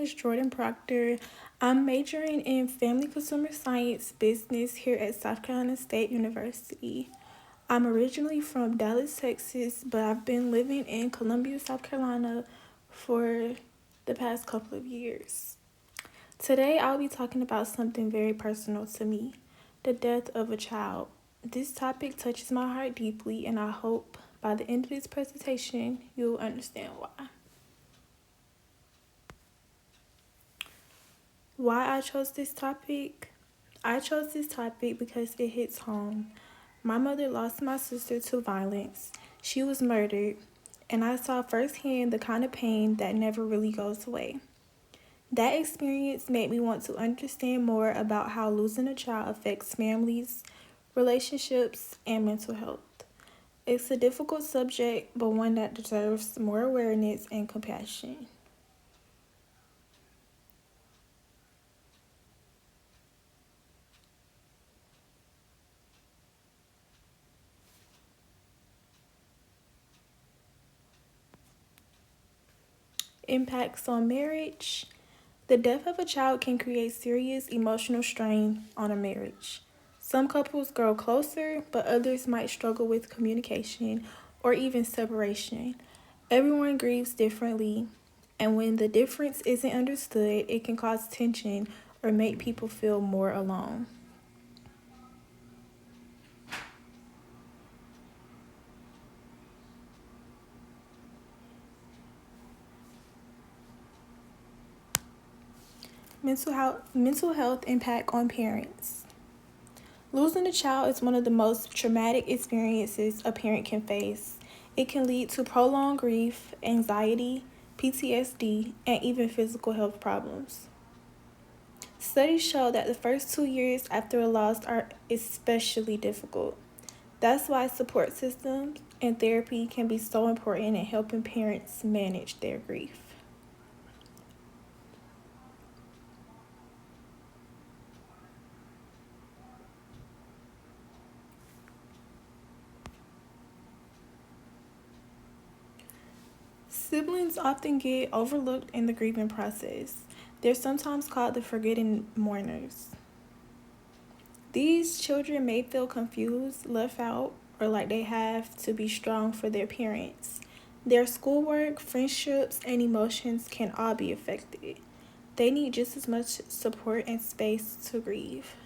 name is Jordan Proctor. I'm majoring in Family Consumer Science Business here at South Carolina State University. I'm originally from Dallas, Texas, but I've been living in Columbia, South Carolina for the past couple of years. Today, I'll be talking about something very personal to me, the death of a child. This topic touches my heart deeply, and I hope by the end of this presentation, you'll understand why. Why I chose this topic? I chose this topic because it hits home. My mother lost my sister to violence. She was murdered, and I saw firsthand the kind of pain that never really goes away. That experience made me want to understand more about how losing a child affects families, relationships, and mental health. It's a difficult subject, but one that deserves more awareness and compassion. Impacts on marriage. The death of a child can create serious emotional strain on a marriage. Some couples grow closer, but others might struggle with communication or even separation. Everyone grieves differently, and when the difference isn't understood, it can cause tension or make people feel more alone. Mental health impact on parents. Losing a child is one of the most traumatic experiences a parent can face. It can lead to prolonged grief, anxiety, PTSD, and even physical health problems. Studies show that the first 2 years after a loss are especially difficult. That's why support systems and therapy can be so important in helping parents manage their grief. Siblings often get overlooked in the grieving process. They're sometimes called the forgetting mourners. These children may feel confused, left out, or like they have to be strong for their parents. Their schoolwork, friendships, and emotions can all be affected. They need just as much support and space to grieve.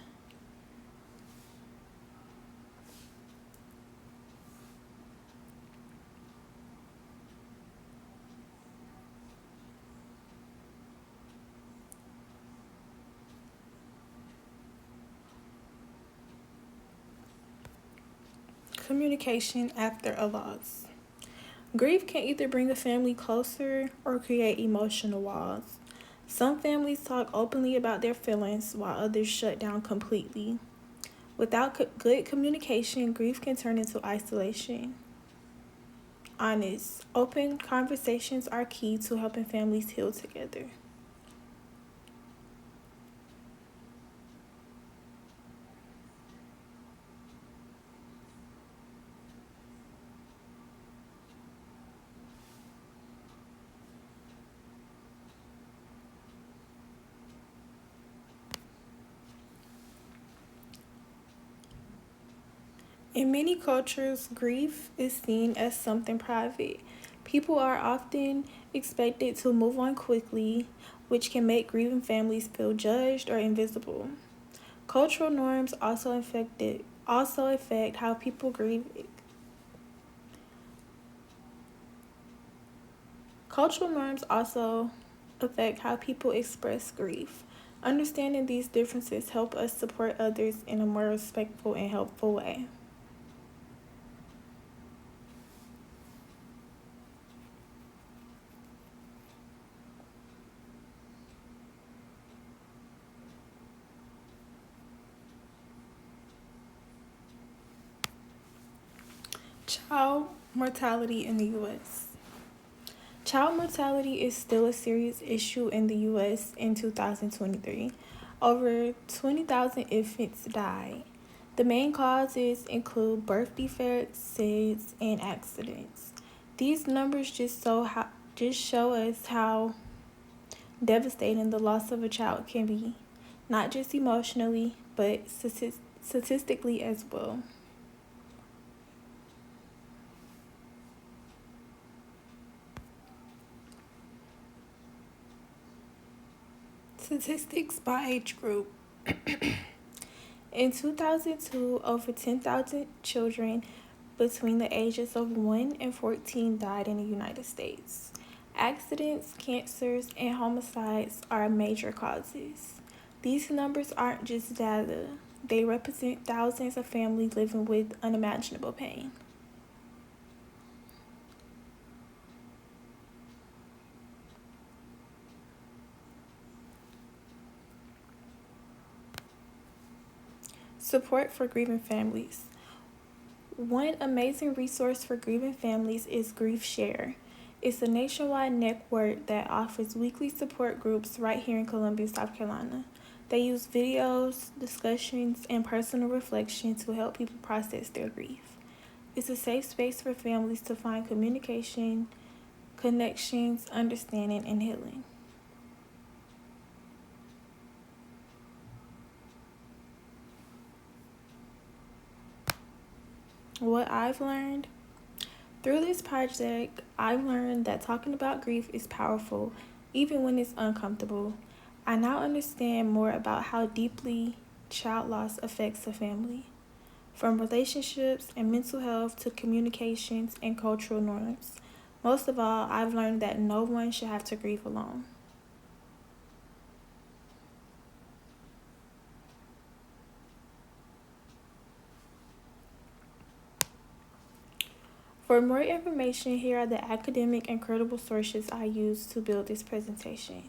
Communication after a loss. Grief can either bring a family closer or create emotional walls. Some families talk openly about their feelings while others shut down completely. Without good communication, grief can turn into isolation. Honest, open conversations are key to helping families heal together. In many cultures, grief is seen as something private. People are often expected to move on quickly, which can make grieving families feel judged or invisible. Cultural norms also affect how people grieve. Cultural norms also affect how people express grief. Understanding these differences help us support others in a more respectful and helpful way. Child mortality in the U.S. Child mortality is still a serious issue in the U.S. in 2023. Over 20,000 infants died. The main causes include birth defects, SIDS, and accidents. These numbers just show us how devastating the loss of a child can be, not just emotionally, but statistically as well. Statistics by age group. In 2002, over 10,000 children between the ages of 1 and 14 died in the United States. Accidents, cancers, and homicides are major causes. These numbers aren't just data, they represent thousands of families living with unimaginable pain. Support for grieving families. One amazing resource for grieving families is Grief Share. It's a nationwide network that offers weekly support groups right here in Columbia, South Carolina. They use videos, discussions, and personal reflection to help people process their grief. It's a safe space for families to find communication, connections, understanding, and healing. What I've learned through this project, I've learned that talking about grief is powerful, even when it's uncomfortable. I now understand more about how deeply child loss affects a family, from relationships and mental health to communications and cultural norms. Most of all, I've learned that no one should have to grieve alone. For more information, here are the academic and credible sources I used to build this presentation.